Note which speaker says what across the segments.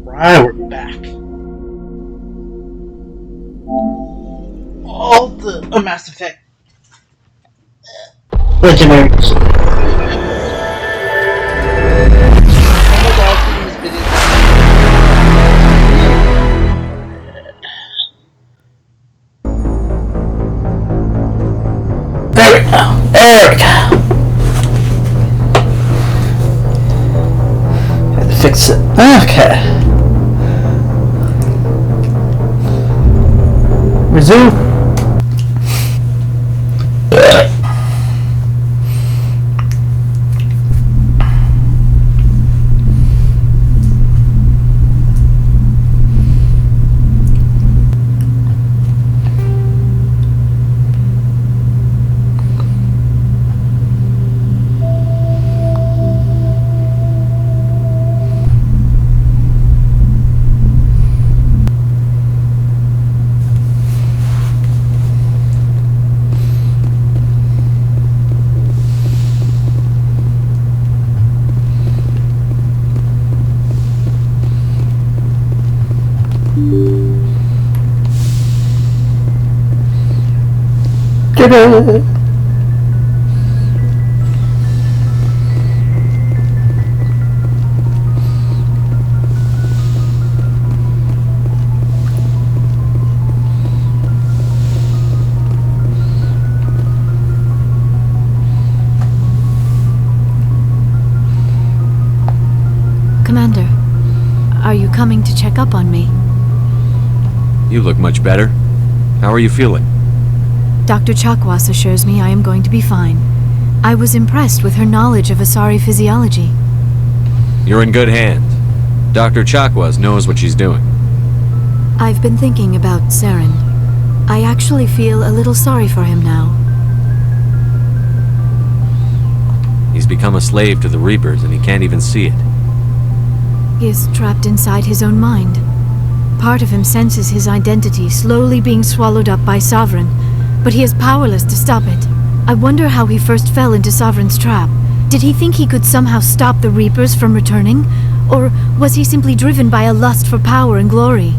Speaker 1: Alright, we're back. All the Mass Effect legendaries. There we go. There we go. Had to fix it. Okay. Resume.
Speaker 2: Commander, are you coming to check up on me?
Speaker 3: You look much better. How are you feeling?
Speaker 2: Dr. Chakwas assures me I am going to be fine. I was impressed with her knowledge of Asari physiology.
Speaker 3: You're in good hands. Dr. Chakwas knows what she's doing.
Speaker 2: I've been thinking about Saren. I actually feel a little sorry for him now.
Speaker 3: He's become a slave to the Reapers and he can't even see it.
Speaker 2: He is trapped inside his own mind. Part of him senses his identity slowly being swallowed up by Sovereign, but he is powerless to stop it. I wonder how he first fell into Sovereign's trap. Did he think he could somehow stop the Reapers from returning? Or was he simply driven by a lust for power and glory?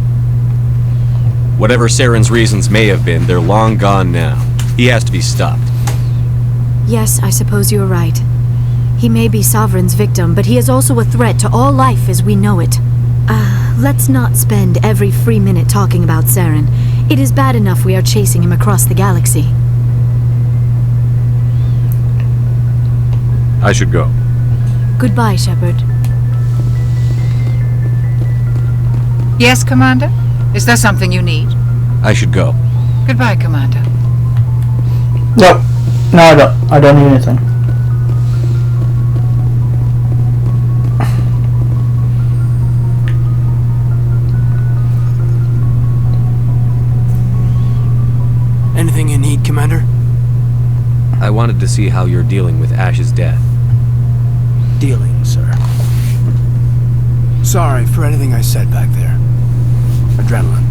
Speaker 3: Whatever Saren's reasons may have been, they're long gone now. He has to be stopped.
Speaker 2: Yes, I suppose you're right. He may be Sovereign's victim, but he is also a threat to all life as we know it. Let's not spend every free minute talking about Saren. It is bad enough we are chasing him across the galaxy.
Speaker 3: I should go.
Speaker 2: Goodbye, Shepard.
Speaker 4: Yes, Commander? Is there something you need?
Speaker 3: I should go.
Speaker 4: Goodbye, Commander.
Speaker 1: No. No, I don't. I don't need anything.
Speaker 5: Anything you need, Commander?
Speaker 3: I wanted to see how you're dealing with Ash's death.
Speaker 5: Dealing, sir. Sorry for anything I said back there. Adrenaline.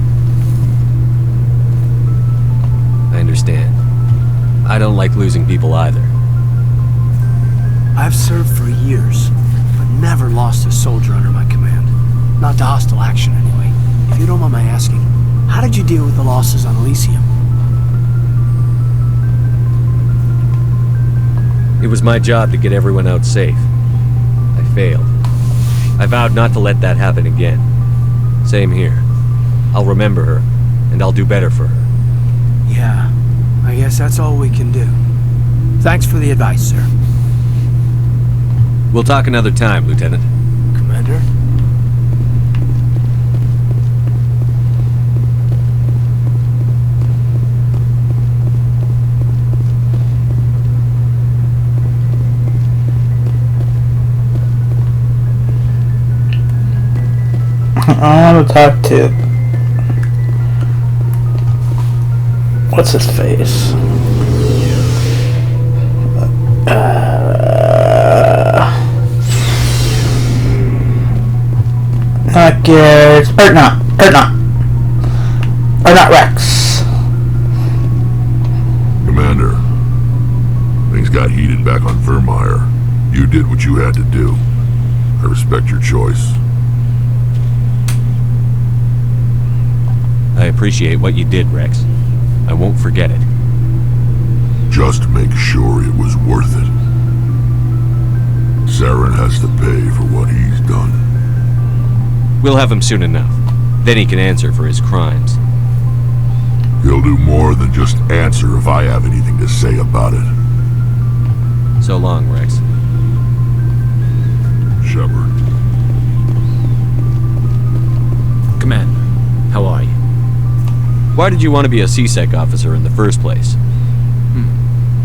Speaker 3: I understand. I don't like losing people either.
Speaker 5: I've served for years, but never lost a soldier under my command. Not to hostile action, anyway. If you don't mind my asking, how did you deal with the losses on Elysium?
Speaker 3: It was my job to get everyone out safe. I failed. I vowed not to let that happen again. Same here. I'll remember her, and I'll do better for her.
Speaker 5: Yeah, I guess that's all we can do. Thanks for the advice, sir.
Speaker 3: We'll talk another time, Lieutenant.
Speaker 5: Commander?
Speaker 1: I want to talk to... What's his face? Not Gears... Or not. Or not Rex.
Speaker 6: Commander, things got heated back on Vermeer. You did what you had to do. I respect your choice.
Speaker 3: appreciate what you did, Rex. I won't forget it.
Speaker 6: Just make sure it was worth it. Saren has to pay for what he's done.
Speaker 3: We'll have him soon enough. Then he can answer for his crimes.
Speaker 6: He'll do more than just answer if I have anything to say about it.
Speaker 3: So long, Rex.
Speaker 6: Shepard.
Speaker 7: Commander, how are you?
Speaker 3: Why did you want to be a C-Sec officer in the first place?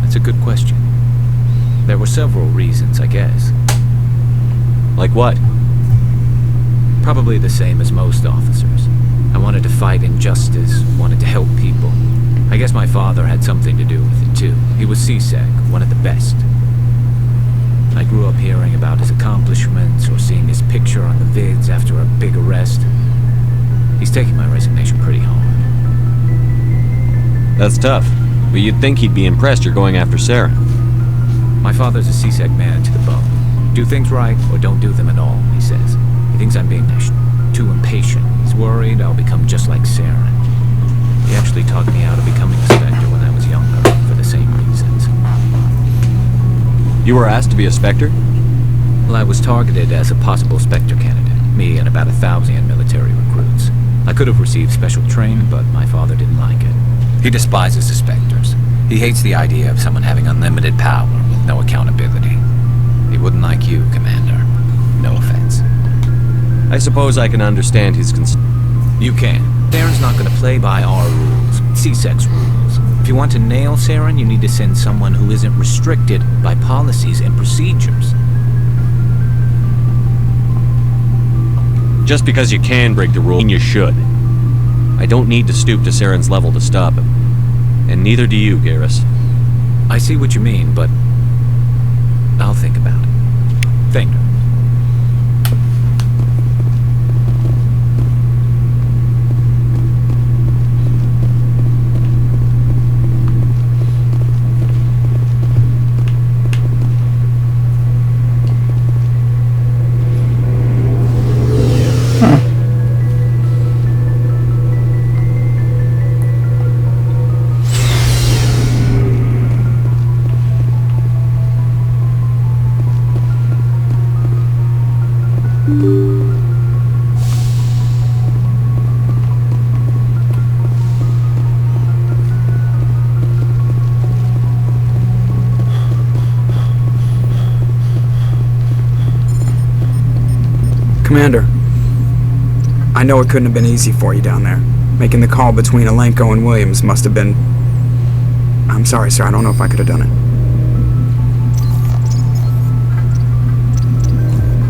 Speaker 7: That's a good question. There were several reasons, I guess.
Speaker 3: Like what?
Speaker 7: Probably the same as most officers. I wanted to fight injustice, wanted to help people. I guess my father had something to do with it too. He was C-Sec, one of the best. I grew up hearing about his accomplishments or seeing his picture on the vids after a big arrest. He's taking my resignation pretty hard.
Speaker 3: That's tough. But you'd think he'd be impressed you're going after Saren.
Speaker 7: My father's a C-Sec man to the bone. Do things right or don't do them at all, he says. He thinks I'm being too impatient. He's worried I'll become just like Saren. He actually talked me out of becoming a Spectre when I was younger, for the same reasons.
Speaker 3: You were asked to be a Spectre?
Speaker 7: Well, I was targeted as a possible Spectre candidate. Me and about 1,000 military recruits. I could have received special training, but my father didn't like it. He despises the Spectres. He hates the idea of someone having unlimited power with no accountability. He wouldn't like you, Commander. No offense.
Speaker 3: I suppose I can understand his concern.
Speaker 7: You can. Saren's not going to play by our rules, C-Sec's rules. If you want to nail Saren, you need to send someone who isn't restricted by policies and procedures.
Speaker 3: Just because you can break the rule, you should. I don't need to stoop to Saren's level to stop him. And neither do you, Garrus.
Speaker 7: I see what you mean, but I'll think about it. Thank you.
Speaker 8: Commander, I know it couldn't have been easy for you down there. Making the call between Alenko and Williams must have been... I'm sorry, sir. I don't know if I could have done it.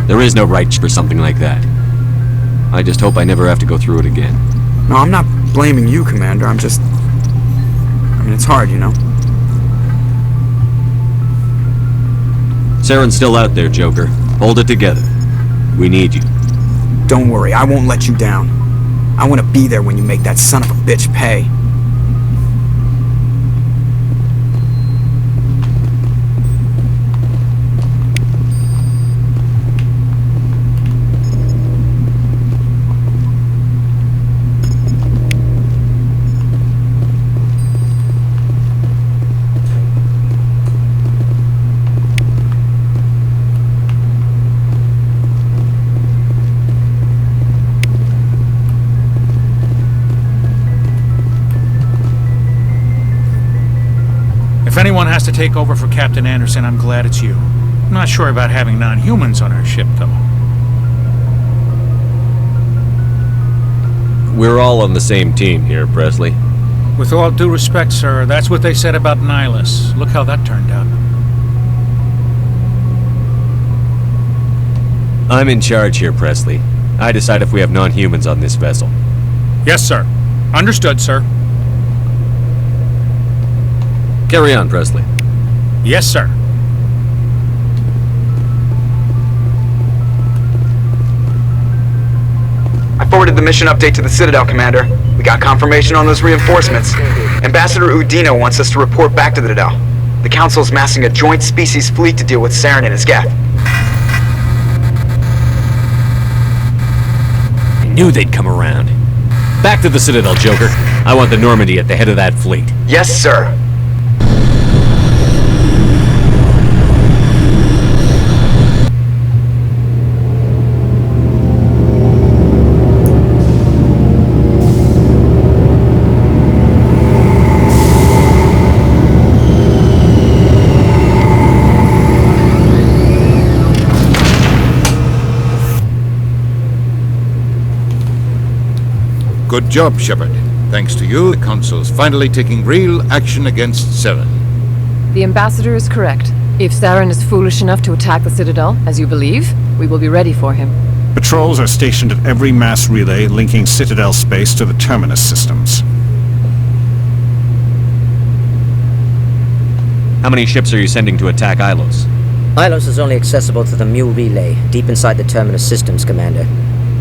Speaker 3: There is no right for something like that. I just hope I never have to go through it again.
Speaker 8: No, I'm not blaming you, Commander. I'm just... I mean, it's hard, you know?
Speaker 3: Saren's still out there, Joker. Hold it together. We need you.
Speaker 8: Don't worry, I won't let you down. I want to be there when you make that son of a bitch pay.
Speaker 1: If anyone has to take over for Captain Anderson, I'm glad it's you. I'm not sure about having non-humans on our ship, though.
Speaker 3: We're all on the same team here, Presley.
Speaker 1: With all due respect, sir, that's what they said about Nihilus. Look how that turned out.
Speaker 3: I'm in charge here, Presley. I decide if we have non-humans on this vessel.
Speaker 1: Yes, sir. Understood, sir.
Speaker 3: Carry on, Presley.
Speaker 1: Yes, sir.
Speaker 8: I forwarded the mission update to the Citadel, Commander. We got confirmation on those reinforcements. Ambassador Udina wants us to report back to the Citadel. The Council's massing a joint species fleet to deal with Saren and his geth.
Speaker 3: I knew they'd come around. Back to the Citadel, Joker. I want the Normandy at the head of that fleet.
Speaker 8: Yes, sir.
Speaker 9: Good job, Shepard. Thanks to you, the Council's finally taking real action against Saren.
Speaker 10: The Ambassador is correct. If Saren is foolish enough to attack the Citadel, as you believe, we will be ready for him.
Speaker 11: Patrols are stationed at every mass relay linking Citadel space to the Terminus systems.
Speaker 3: How many ships are you sending to attack Ilos?
Speaker 12: Ilos is only accessible to the Mule Relay, deep inside the Terminus systems, Commander.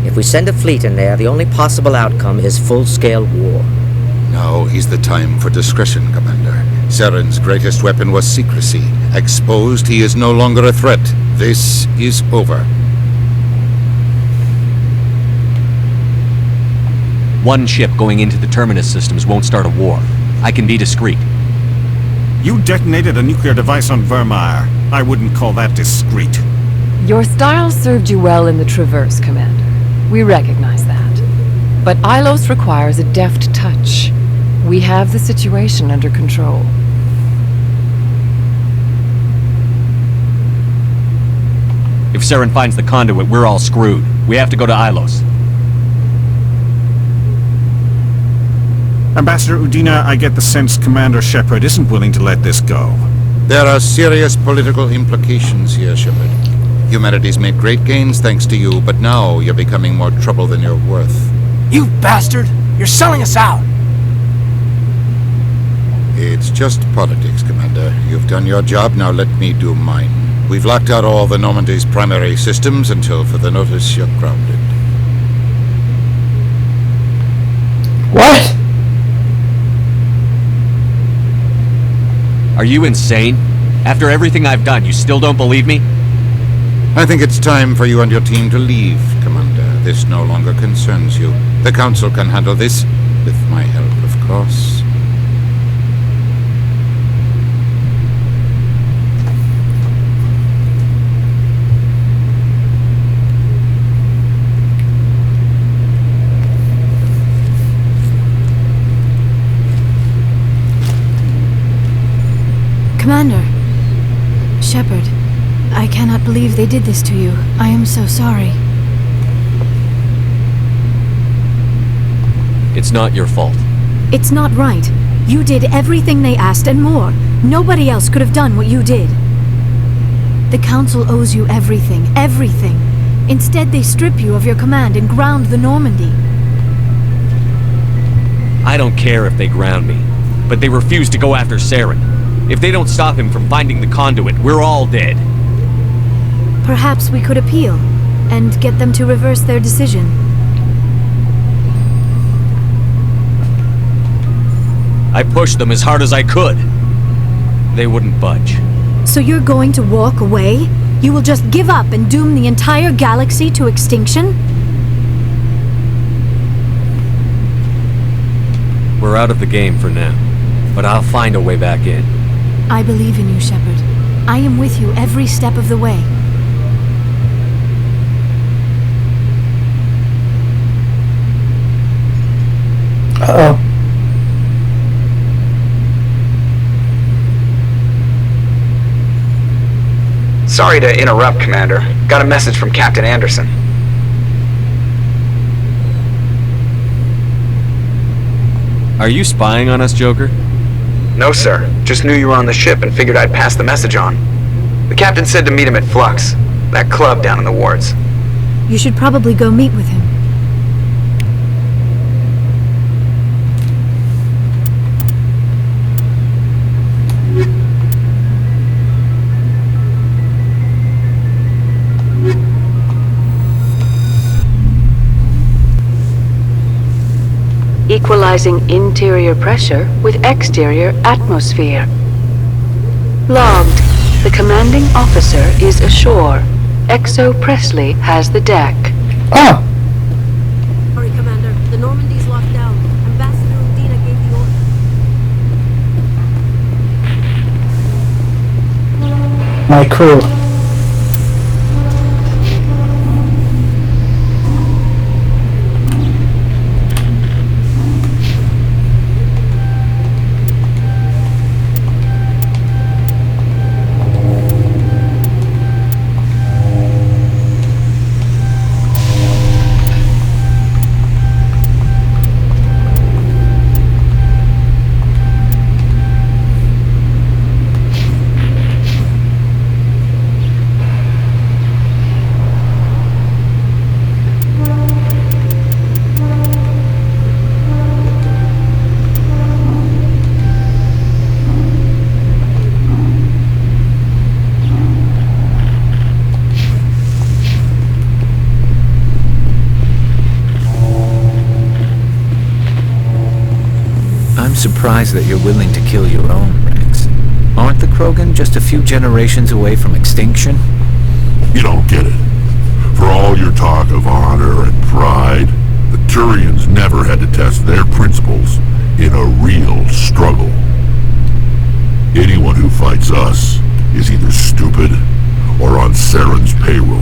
Speaker 12: If we send a fleet in there, the only possible outcome is full-scale war.
Speaker 9: Now is the time for discretion, Commander. Saren's greatest weapon was secrecy. Exposed, he is no longer a threat. This is over.
Speaker 3: One ship going into the Terminus systems won't start a war. I can be discreet.
Speaker 11: You detonated a nuclear device on Vermeer. I wouldn't call that discreet.
Speaker 10: Your style served you well in the Traverse, Commander. We recognize that. But Ilos requires a deft touch. We have the situation under control.
Speaker 3: If Saren finds the conduit, we're all screwed. We have to go to Ilos.
Speaker 11: Ambassador Udina, I get the sense Commander Shepard isn't willing to let this go.
Speaker 9: There are serious political implications here, Shepard. Humanity's made great gains thanks to you, but now you're becoming more trouble than you're worth.
Speaker 5: You bastard! You're selling us out!
Speaker 9: It's just politics, Commander. You've done your job, now let me do mine. We've locked out all the Normandy's primary systems until further notice you're grounded.
Speaker 13: What?
Speaker 3: Are you insane? After everything I've done, you still don't believe me?
Speaker 9: I think it's time for you and your team to leave, Commander. This no longer concerns you. The Council can handle this, with my help, of course.
Speaker 2: Commander. Shepard. I cannot believe they did this to you. I am so sorry.
Speaker 3: It's not your fault.
Speaker 2: It's not right. You did everything they asked and more. Nobody else could have done what you did. The Council owes you everything, everything. Instead, they strip you of your command and ground the Normandy.
Speaker 3: I don't care if they ground me, but they refuse to go after Saren. If they don't stop him from finding the conduit, we're all dead.
Speaker 2: Perhaps we could appeal, and get them to reverse their decision.
Speaker 3: I pushed them as hard as I could. They wouldn't budge.
Speaker 2: So you're going to walk away? You will just give up and doom the entire galaxy to extinction?
Speaker 3: We're out of the game for now, but I'll find a way back in.
Speaker 2: I believe in you, Shepard. I am with you every step of the way.
Speaker 13: Uh-oh.
Speaker 8: Sorry to interrupt, Commander. Got a message from Captain Anderson.
Speaker 3: Are you spying on us, Joker?
Speaker 8: No, sir. Just knew you were on the ship and figured I'd pass the message on. The captain said to meet him at Flux, that club down in the wards.
Speaker 2: You should probably go meet with him.
Speaker 14: Equalizing interior pressure with exterior atmosphere. Logged. The commanding officer is ashore. Exo Presley has the deck.
Speaker 13: Oh!
Speaker 2: Sorry, Commander. The Normandy's locked down.
Speaker 13: my crew.
Speaker 7: I'm surprised that you're willing to kill your own, Rex. Aren't the Krogan just a few generations away from extinction?
Speaker 6: You don't get it. For all your talk of honor and pride, the Turians never had to test their principles in a real struggle. Anyone who fights us is either stupid or on Saren's payroll.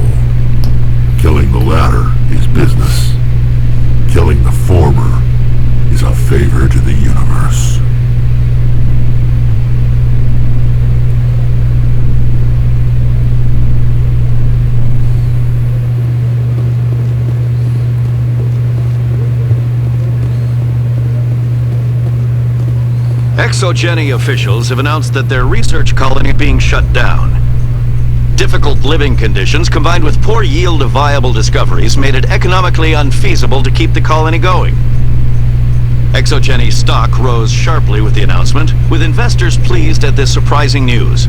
Speaker 6: Killing the latter is business. Killing the former is a favor to the universe.
Speaker 15: Exogeny officials have announced that their research colony is being shut down. Difficult living conditions combined with poor yield of viable discoveries made it economically unfeasible to keep the colony going. Exogeny stock rose sharply with the announcement, with investors pleased at this surprising news.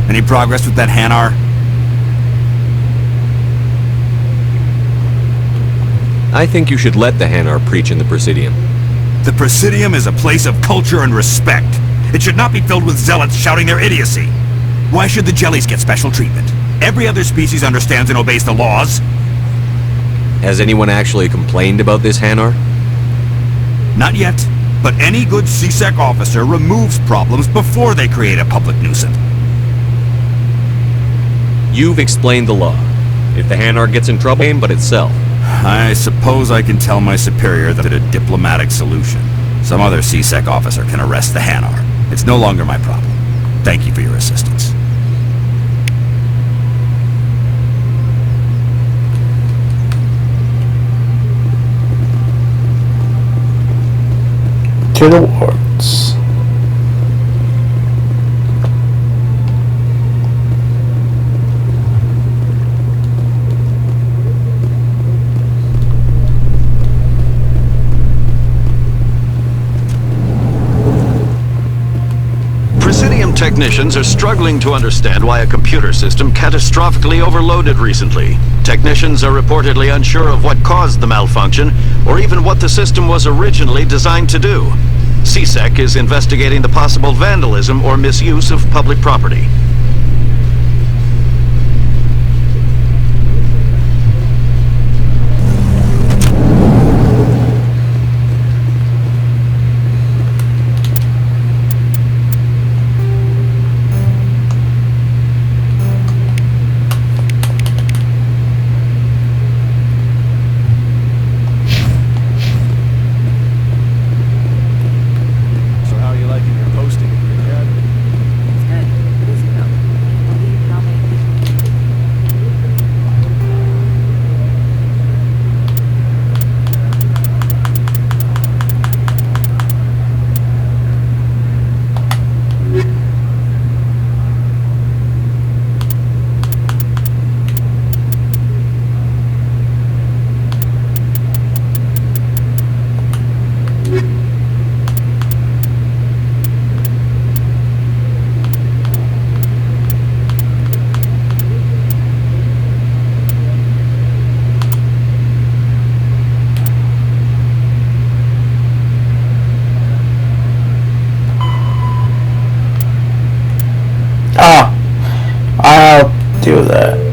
Speaker 11: Any progress with that Hanar?
Speaker 3: I think you should let the Hanar preach in the Presidium.
Speaker 11: The Presidium is a place of culture and respect. It should not be filled with zealots shouting their idiocy. Why should the Jellies get special treatment? Every other species understands and obeys the laws.
Speaker 3: Has anyone actually complained about this Hanar?
Speaker 11: Not yet, but any good CSEC officer removes problems before they create a public nuisance.
Speaker 3: You've explained the law. If the Hanar gets in trouble, blame but itself.
Speaker 11: I suppose I can tell my superior that a diplomatic solution. Some other CSEC officer can arrest the Hanar. It's no longer my problem. Thank you for your assistance.
Speaker 13: To the wards.
Speaker 15: Presidium technicians are struggling to understand why a computer system catastrophically overloaded recently. Technicians are reportedly unsure of what caused the malfunction, or even what the system was originally designed to do. CSEC is investigating the possible vandalism or misuse of public property.
Speaker 13: do that.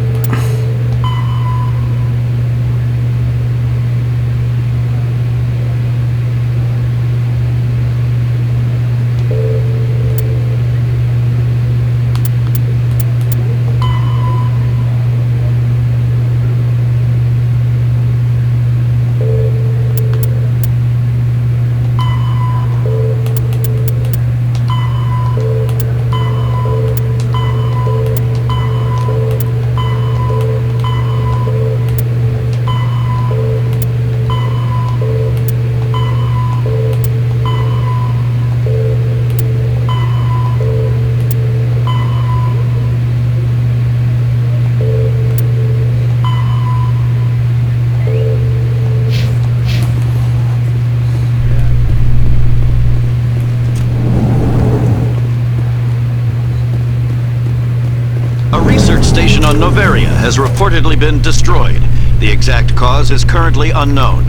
Speaker 15: Station on Noveria has reportedly been destroyed. The exact cause is currently unknown.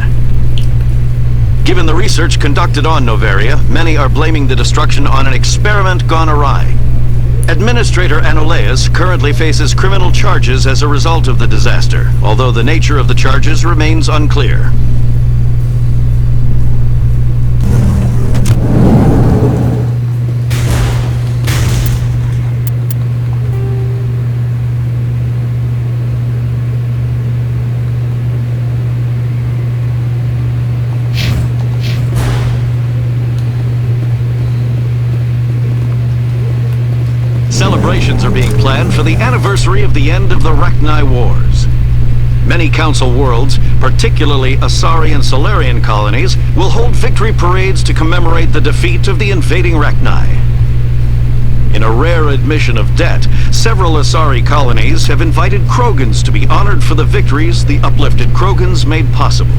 Speaker 15: Given the research conducted on Noveria, many are blaming the destruction on an experiment gone awry. Administrator Anoleus currently faces criminal charges as a result of the disaster, although the nature of the charges remains unclear. Celebrations are being planned for the anniversary of the end of the Rachni Wars. Many Council worlds, particularly Asari and Solarian colonies, will hold victory parades to commemorate the defeat of the invading Rachni. In a rare admission of debt, several Asari colonies have invited Krogans to be honored for the victories the uplifted Krogans made possible.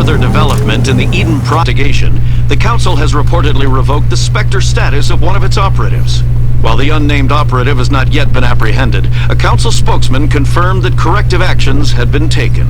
Speaker 15: Development in the Eden propagation, the Council has reportedly revoked the Spectre status of one of its operatives. While the unnamed operative has not yet been apprehended, a Council spokesman confirmed that corrective actions had been taken.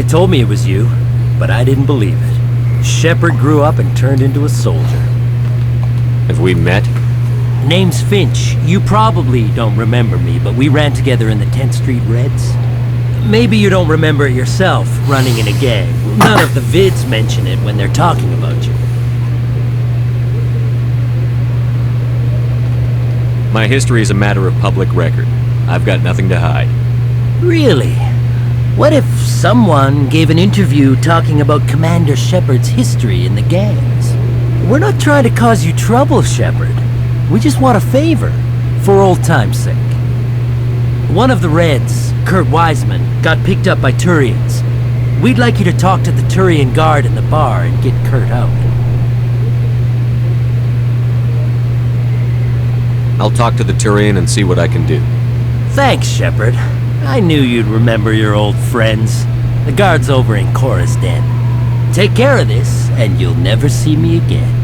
Speaker 16: They told me it was you, but I didn't believe it. Shepard grew up and turned into a soldier.
Speaker 3: Have we met?
Speaker 16: Name's Finch. You probably don't remember me, but we ran together in the 10th Street Reds. Maybe you don't remember it yourself, running in a gang. None of the vids mention it when they're talking about you.
Speaker 3: My history is a matter of public record. I've got nothing to hide.
Speaker 16: Really? What if someone gave an interview talking about Commander Shepard's history in the gangs? We're not trying to cause you trouble, Shepard. We just want a favor, for old time's sake. One of the Reds, Kurt Wiseman, got picked up by Turians. We'd like you to talk to the Turian guard in the bar and get Kurt out.
Speaker 3: I'll talk to the Turian and see what I can do.
Speaker 16: Thanks, Shepard. I knew you'd remember your old friends. The guard's over in Cora's Den. Take care of this, and you'll never see me again.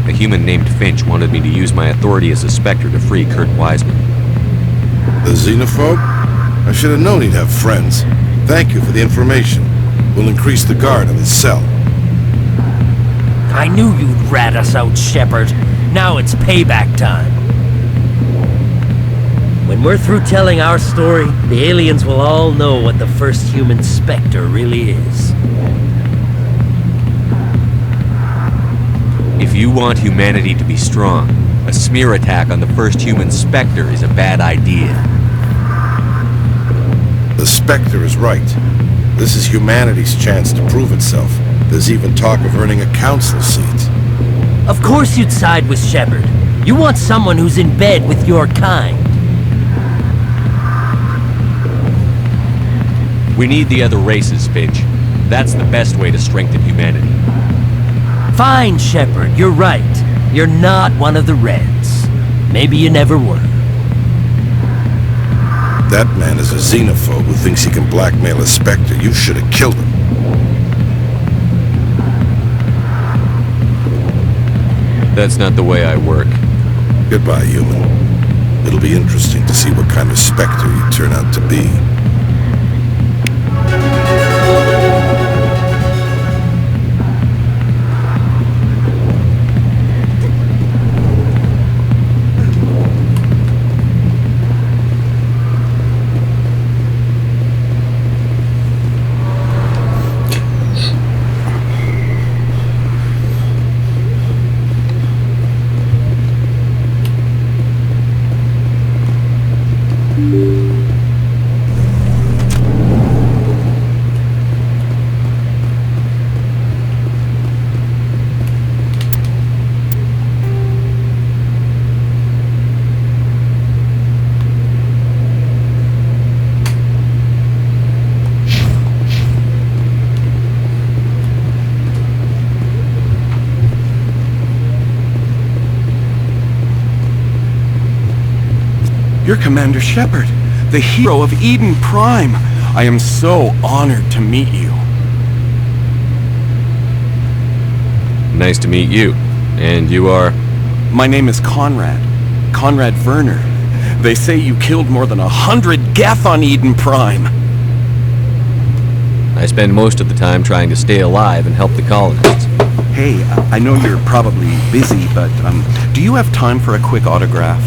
Speaker 3: A human named Finch wanted me to use my authority as a Spectre to free Kurt Wiseman.
Speaker 17: The xenophobe? I should have known he'd have friends. Thank you for the information. We'll increase the guard on his cell.
Speaker 16: I knew you'd rat us out, Shepard. Now it's payback time. When we're through telling our story, the aliens will all know what the first human Spectre really is.
Speaker 3: If you want humanity to be strong, a smear attack on the first human Spectre is a bad idea.
Speaker 17: The Spectre is right. This is humanity's chance to prove itself. There's even talk of earning a council seat.
Speaker 16: Of course you'd side with Shepard. You want someone who's in bed with your kind.
Speaker 3: We need the other races, Finch. That's the best way to strengthen humanity.
Speaker 16: Fine, Shepard, you're right. You're not one of the Reds. Maybe you never were.
Speaker 17: That man is a xenophobe who thinks he can blackmail a Spectre. You should have killed him.
Speaker 3: That's not the way I work.
Speaker 17: Goodbye, human. It'll be interesting to see what kind of Spectre you turn out to be.
Speaker 18: You're Commander Shepard, the hero of Eden Prime. I am so honored to meet you.
Speaker 3: Nice to meet you. And you are?
Speaker 18: My name is Conrad. Conrad Werner. They say you killed more than 100 Geth on Eden Prime.
Speaker 3: I spend most of the time trying to stay alive and help the colonists.
Speaker 18: Hey, I know you're probably busy, but do you have time for a quick autograph?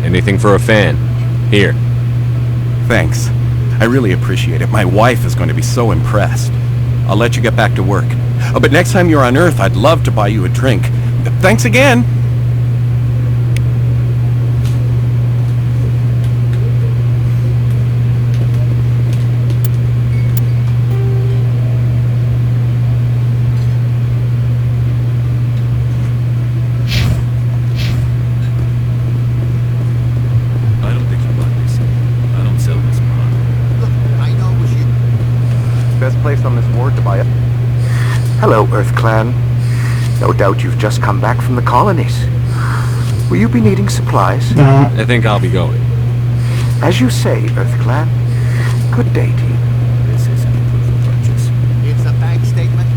Speaker 3: Anything for a fan. Here.
Speaker 18: Thanks. I really appreciate it. My wife is going to be so impressed. I'll let you get back to work. But next time you're on Earth, I'd love to buy you a drink. Thanks again!
Speaker 19: Hello, Earth Clan. No doubt you've just come back from the colonies. Will you be needing supplies?
Speaker 3: I think I'll be going.
Speaker 19: As you say, Earth Clan. Good day to you.
Speaker 9: This isn't a proof of purchase. It's a bank statement.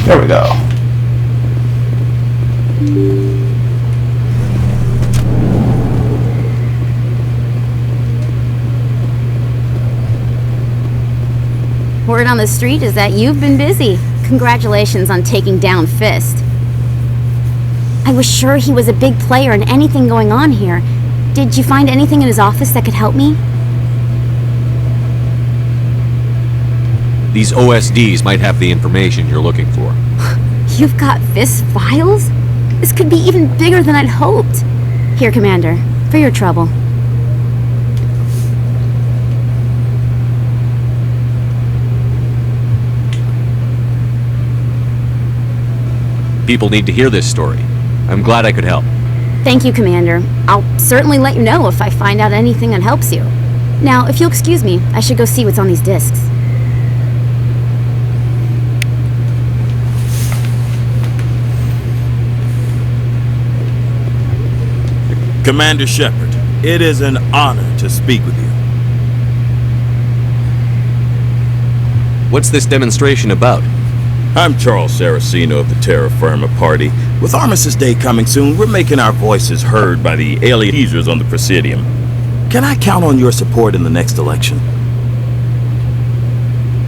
Speaker 13: There we go.
Speaker 20: Word on the street is that you've been busy. Congratulations on taking down Fist. I was sure he was a big player in anything going on here. Did you find anything in his office that could help me?
Speaker 3: These OSDs might have the information you're looking for.
Speaker 20: You've got Fist files? This could be even bigger than I'd hoped. Here, Commander, for your trouble.
Speaker 3: People need to hear this story. I'm glad I could help.
Speaker 20: Thank you, Commander. I'll certainly let you know if I find out anything that helps you. Now, if you'll excuse me, I should go see what's on these discs.
Speaker 11: Commander Shepard, it is an honor to speak with you.
Speaker 3: What's this demonstration about?
Speaker 11: I'm Charles Saraceno of the Terra Firma Party. With Armistice Day coming soon, we're making our voices heard by the alien teasers on the Presidium. Can I count on your support in the next election?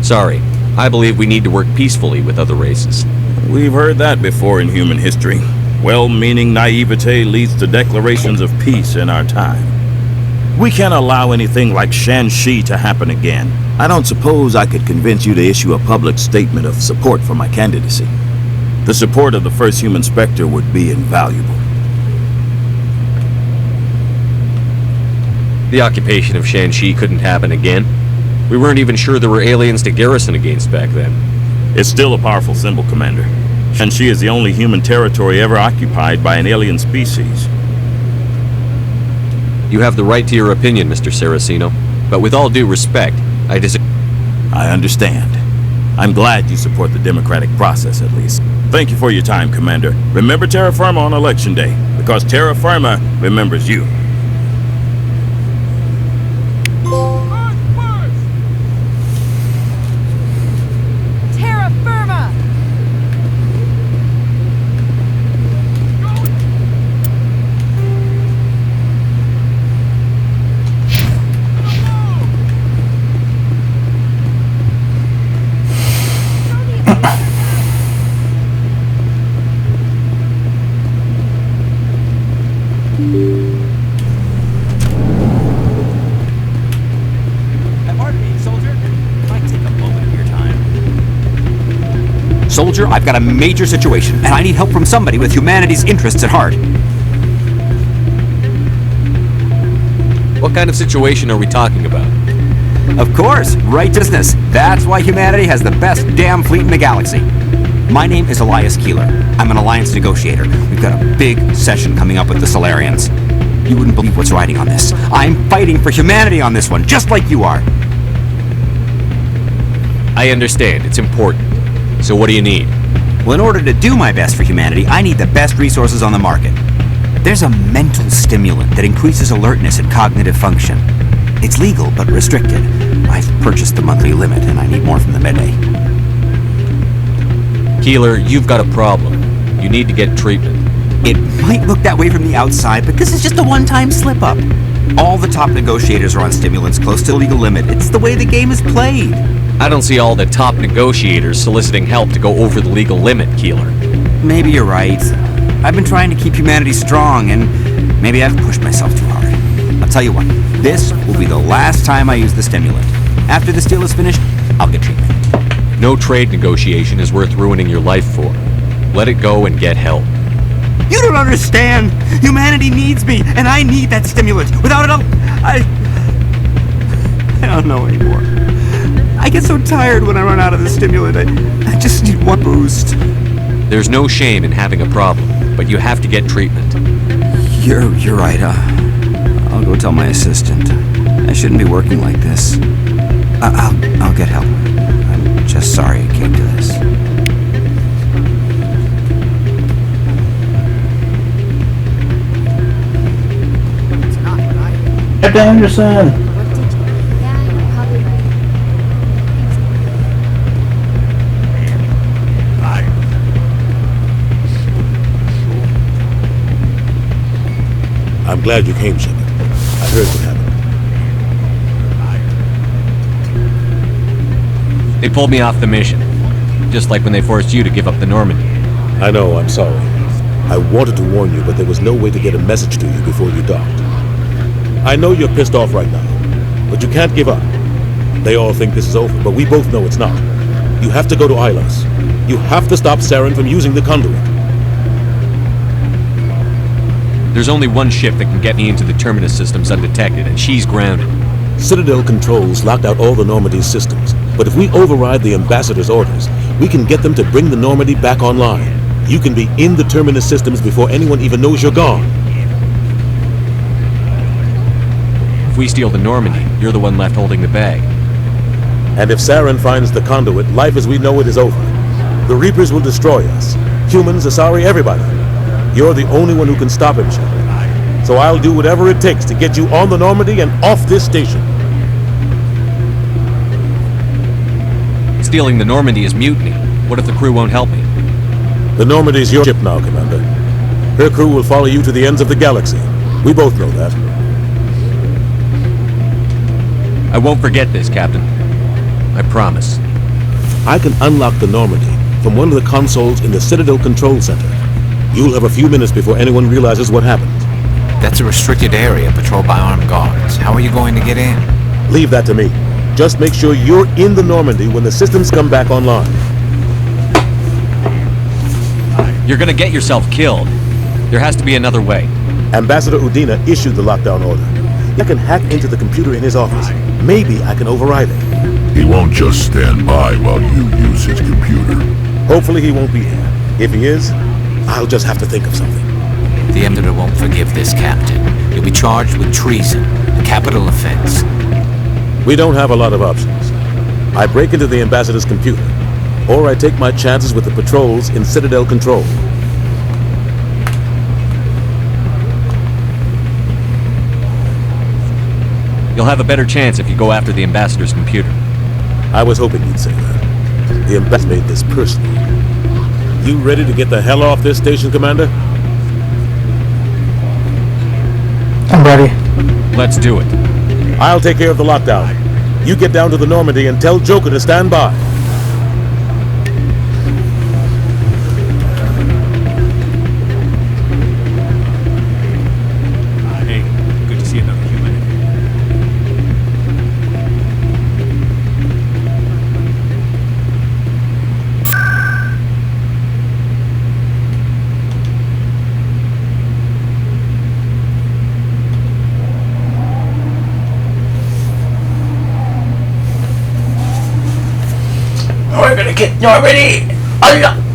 Speaker 3: Sorry. I believe we need to work peacefully with other races.
Speaker 11: We've heard that before in human history. Well-meaning naivete leads to declarations of peace in our time. We can't allow anything like Shanxi to happen again. I don't suppose I could convince you to issue a public statement of support for my candidacy. The support of the first human Spectre would be invaluable.
Speaker 3: The occupation of Shanxi couldn't happen again. We weren't even sure there were aliens to garrison against back then.
Speaker 11: It's still a powerful symbol, Commander. Shanxi is the only human territory ever occupied by an alien species.
Speaker 3: You have the right to your opinion, Mr. Saraceno, but with all due respect, I disagree.
Speaker 11: I understand. I'm glad you support the democratic process, at least. Thank you for your time, Commander. Remember Terra Firma on Election Day, because Terra Firma remembers you.
Speaker 10: Terra Firma!
Speaker 21: Pardon me, soldier. Might take a moment of your time. Soldier, I've got a major situation, and I need help from somebody with humanity's interests at heart.
Speaker 3: What kind of situation are we talking about?
Speaker 21: Of course, righteousness. That's why humanity has the best damn fleet in the galaxy. My name is Elias Keeler. I'm an alliance negotiator. We've got a big session coming up with the Solarians. You wouldn't believe what's riding on this. I'm fighting for humanity on this one, just like you are.
Speaker 3: I understand. It's important. So what do you need?
Speaker 21: Well, in order to do my best for humanity, I need the best resources on the market. There's a mental stimulant that increases alertness and cognitive function. It's legal, but restricted. I've purchased the monthly limit, and I need more from the Medbay.
Speaker 3: Keeler, you've got a problem. You need to get treatment.
Speaker 21: It might look that way from the outside, but this is just a one-time slip-up. All the top negotiators are on stimulants close to the legal limit. It's the way the game is played.
Speaker 3: I don't see all the top negotiators soliciting help to go over the legal limit, Keeler.
Speaker 21: Maybe you're right. I've been trying to keep humanity strong, and maybe I've pushed myself too hard. I'll tell you what, this will be the last time I use the stimulant. After this deal is finished, I'll get treatment.
Speaker 3: No trade negotiation is worth ruining your life for. Let it go and get help.
Speaker 21: You don't understand! Humanity needs me, and I need that stimulant. Without it, I don't know anymore. I get so tired when I run out of the stimulant. I just need one boost.
Speaker 3: There's no shame in having a problem, but you have to get treatment.
Speaker 21: You're right. I'll go tell my assistant. I shouldn't be working like this. I'll get help. I'm just sorry it came to this.
Speaker 13: Captain Anderson!
Speaker 4: I'm glad you came, Shepard. I heard what happened.
Speaker 3: They pulled me off the mission, just like when they forced you to give up the Normandy.
Speaker 4: I know, I'm sorry. I wanted to warn you, but there was no way to get a message to you before you docked. I know you're pissed off right now, but you can't give up. They all think this is over, but we both know it's not. You have to go to Ilos. You have to stop Saren from using the conduit.
Speaker 3: There's only one ship that can get me into the Terminus systems undetected, and she's grounded.
Speaker 4: Citadel controls locked out all the Normandy's systems, but if we override the Ambassador's orders, we can get them to bring the Normandy back online. You can be in the Terminus systems before anyone even knows you're gone.
Speaker 3: If we steal the Normandy, you're the one left holding the bag.
Speaker 4: And if Saren finds the conduit, life as we know it is over. The Reapers will destroy us. Humans, Asari, everybody. You're the only one who can stop him, Shepard. So I'll do whatever it takes to get you on the Normandy and off this station.
Speaker 3: Stealing the Normandy is mutiny. What if the crew won't help me?
Speaker 4: The Normandy's your ship now, Commander. Her crew will follow you to the ends of the galaxy. We both know that.
Speaker 3: I won't forget this, Captain. I promise.
Speaker 4: I can unlock the Normandy from one of the consoles in the Citadel Control Center. You'll have a few minutes before anyone realizes what happened.
Speaker 22: That's a restricted area patrolled by armed guards. How are you going to get in?
Speaker 4: Leave that to me. Just make sure you're in the Normandy when the systems come back online.
Speaker 3: You're gonna get yourself killed. There has to be another way.
Speaker 4: Ambassador Udina issued the lockdown order. I can hack into the computer in his office. Maybe I can override it.
Speaker 6: He won't just stand by while you use his computer.
Speaker 4: Hopefully he won't be here. If he is, I'll just have to think of something.
Speaker 22: The Emperor won't forgive this, Captain. You'll be charged with treason, a capital offense.
Speaker 4: We don't have a lot of options. I break into the Ambassador's computer, or I take my chances with the patrols in Citadel Control.
Speaker 3: You'll have a better chance if you go after the Ambassador's computer.
Speaker 4: I was hoping you'd say that. The Ambassador made this personal. You ready to get the hell off this station, Commander?
Speaker 13: I'm ready.
Speaker 3: Let's do it.
Speaker 4: I'll take care of the lockdown. You get down to the Normandy and tell Joker to stand by.
Speaker 1: Hey, good to see another human.
Speaker 13: We're gonna get Normandy unlocked.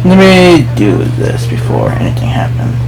Speaker 13: Let me do this before anything happens.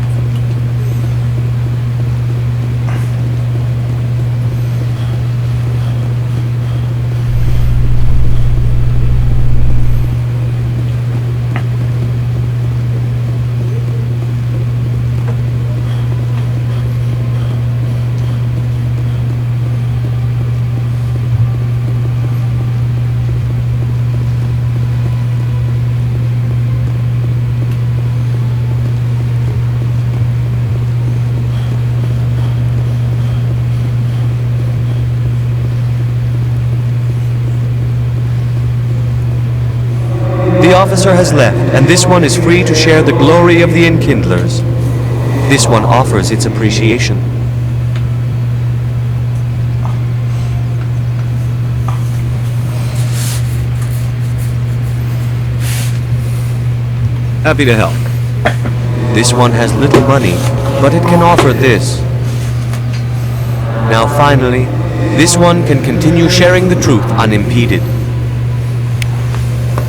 Speaker 3: The officer has left, and this one is free to share the glory of the Enkindlers. This one offers its appreciation. Happy to help. This one has little money, but it can offer this. Now finally, this one can continue sharing the truth unimpeded.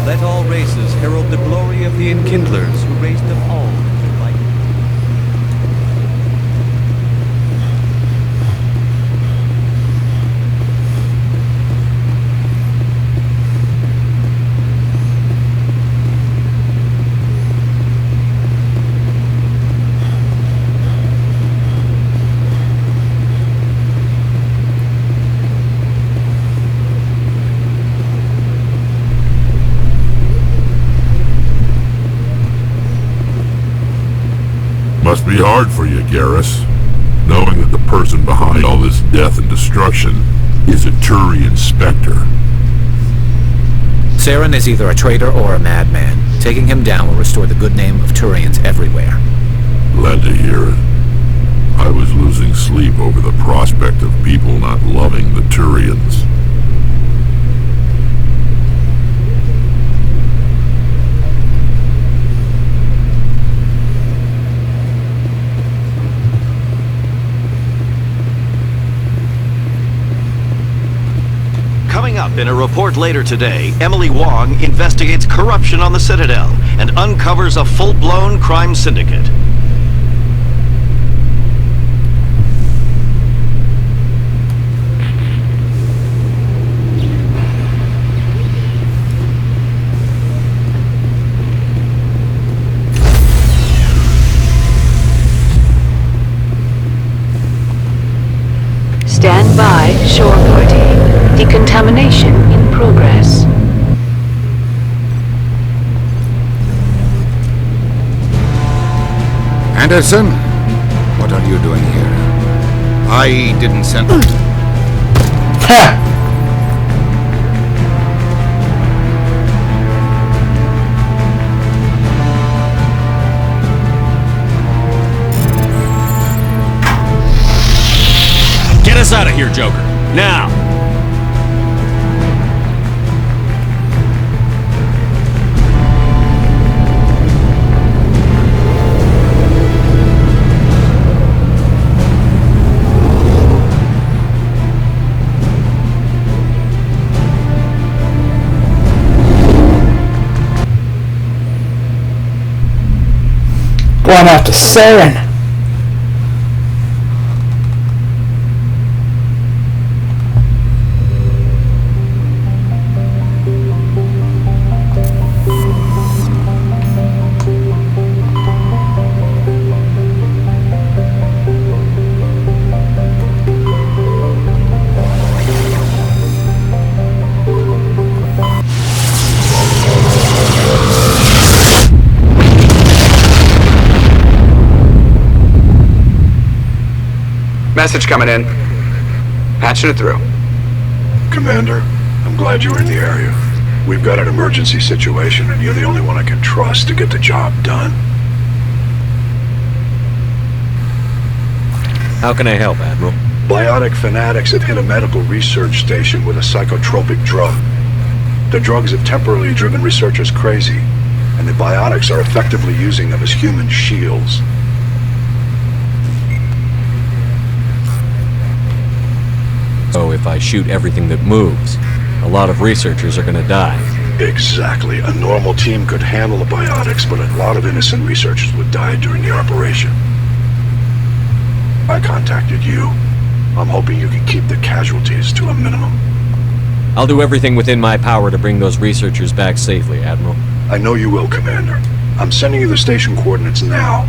Speaker 3: Let all races herald the glory of the Enkindlers who raised them all to light.
Speaker 6: Must be hard for you, Garrus, knowing that the person behind all this death and destruction is a Turian Spectre.
Speaker 7: Saren is either a traitor or a madman. Taking him down will restore the good name of Turians everywhere.
Speaker 6: Glad to hear it. I was losing sleep over the prospect of people not loving the Turians.
Speaker 15: Coming up in a report later today, Emily Wong investigates corruption on the Citadel and uncovers a full-blown crime syndicate.
Speaker 14: Stand by, shore party. Decontamination in progress.
Speaker 9: Anderson, what are you doing here? I didn't send...
Speaker 3: Get us out of here, Joker. Now!
Speaker 13: Going after Saren.
Speaker 8: Message coming in. Patching it through.
Speaker 5: Commander, I'm glad you're in the area. We've got an emergency situation, and you're the only one I can trust to get the job done.
Speaker 3: How can I help, Admiral?
Speaker 5: Biotic fanatics have hit a medical research station with a psychotropic drug. The drugs have temporarily driven researchers crazy, and the biotics are effectively using them as human shields.
Speaker 3: So if I shoot everything that moves, a lot of researchers are gonna die.
Speaker 5: Exactly. A normal team could handle the biotics, but a lot of innocent researchers would die during the operation. I contacted you. I'm hoping you can keep the casualties to a minimum.
Speaker 3: I'll do everything within my power to bring those researchers back safely, Admiral.
Speaker 5: I know you will, Commander. I'm sending you the station coordinates now.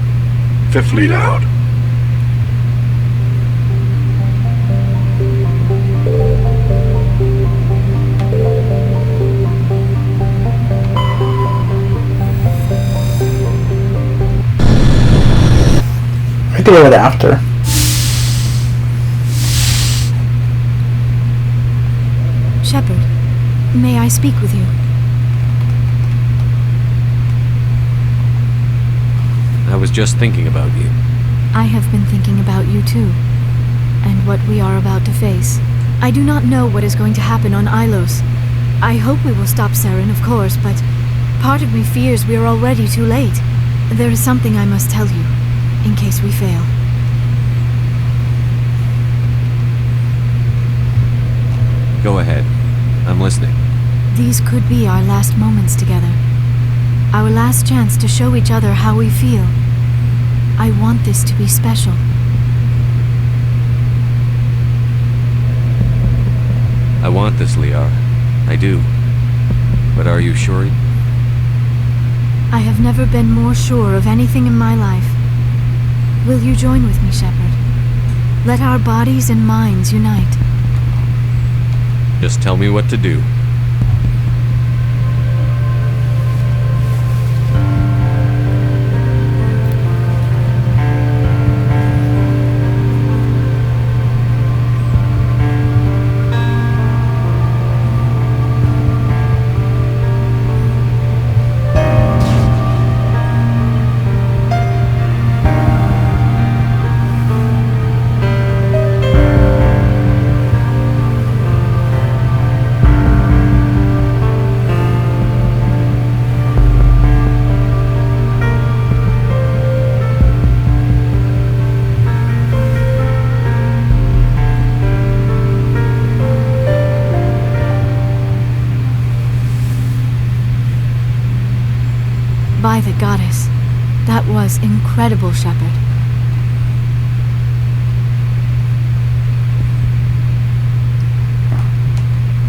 Speaker 5: Fifth lead out.
Speaker 13: I could do it after.
Speaker 2: Shepard, may I speak with you?
Speaker 3: I was just thinking about you.
Speaker 2: I have been thinking about you too, and what we are about to face. I do not know what is going to happen on Ilos. I hope we will stop Saren, of course, but part of me fears we are already too late. There is something I must tell you, in case we fail.
Speaker 3: Go ahead. I'm listening.
Speaker 2: These could be our last moments together. Our last chance to show each other how we feel. I want this to be special.
Speaker 3: I want this, Liara. I do. But are you sure?
Speaker 2: I have never been more sure of anything in my life. Will you join with me, Shepard? Let our bodies and minds unite.
Speaker 3: Just tell me what to do.
Speaker 2: By the goddess, that was incredible, Shepard.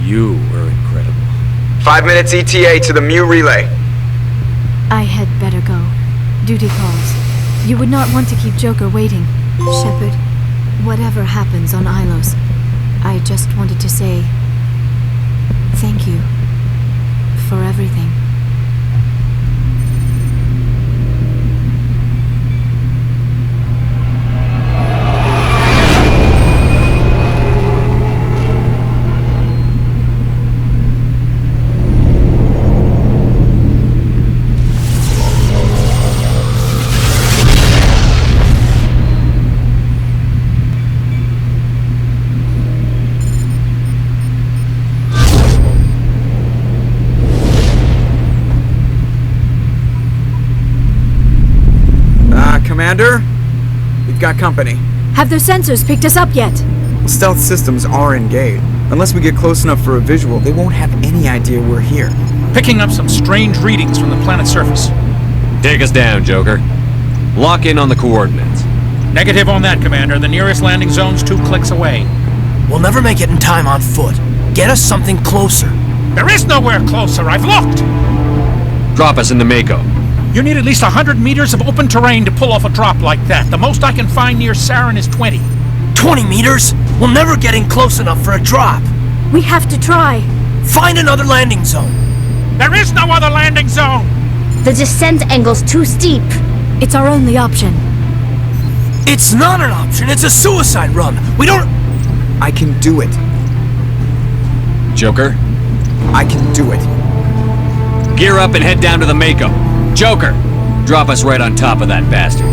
Speaker 3: You were incredible.
Speaker 8: 5 minutes ETA to the Mu relay.
Speaker 2: I had better go. Duty calls. You would not want to keep Joker waiting. Shepard, whatever happens on Ilos, I just wanted to say thank you for everything.
Speaker 12: Commander, we've got company.
Speaker 2: Have their sensors picked us up yet?
Speaker 12: Stealth systems are engaged. Unless we get close enough for a visual, they won't have any idea we're here.
Speaker 1: Picking up some strange readings from the planet's surface.
Speaker 3: Take us down, Joker. Lock in on the coordinates.
Speaker 1: Negative on that, Commander. The nearest landing zone's 2 clicks away.
Speaker 16: We'll never make it in time on foot. Get us something closer.
Speaker 1: There is nowhere closer. I've looked.
Speaker 3: Drop us in the Mako.
Speaker 1: You need at least 100 meters of open terrain to pull off a drop like that. The most I can find near Saren is 20.
Speaker 16: 20 meters? We'll never get in close enough for a drop.
Speaker 2: We have to try.
Speaker 16: Find another landing zone.
Speaker 1: There is no other landing zone.
Speaker 20: The descent angle's too steep.
Speaker 2: It's our only option.
Speaker 16: It's not an option. It's a suicide run. We don't...
Speaker 12: I can do it.
Speaker 3: Joker?
Speaker 12: I can do it.
Speaker 3: Gear up and head down to the Mako. Joker, drop us right on top of that bastard.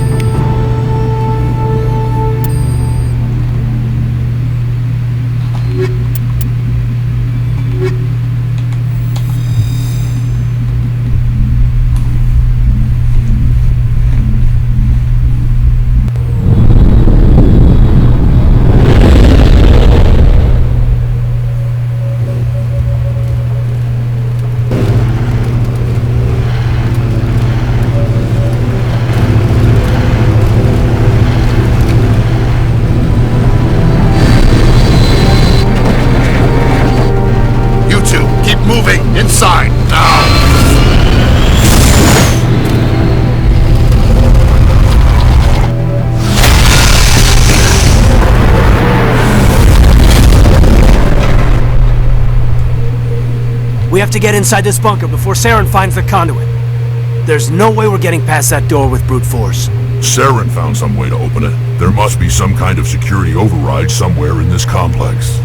Speaker 6: Inside, now!
Speaker 16: We have to get inside this bunker before Saren finds the conduit. There's no way we're getting past that door with brute force.
Speaker 6: Saren found some way to open it. There must be some kind of security override somewhere in this complex.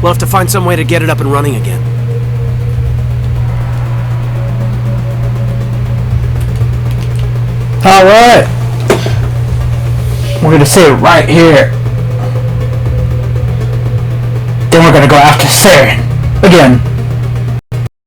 Speaker 16: We'll have to find some way to get it up and running again.
Speaker 13: Alright. We're gonna sit right here. Then we're gonna go after Saren. Again.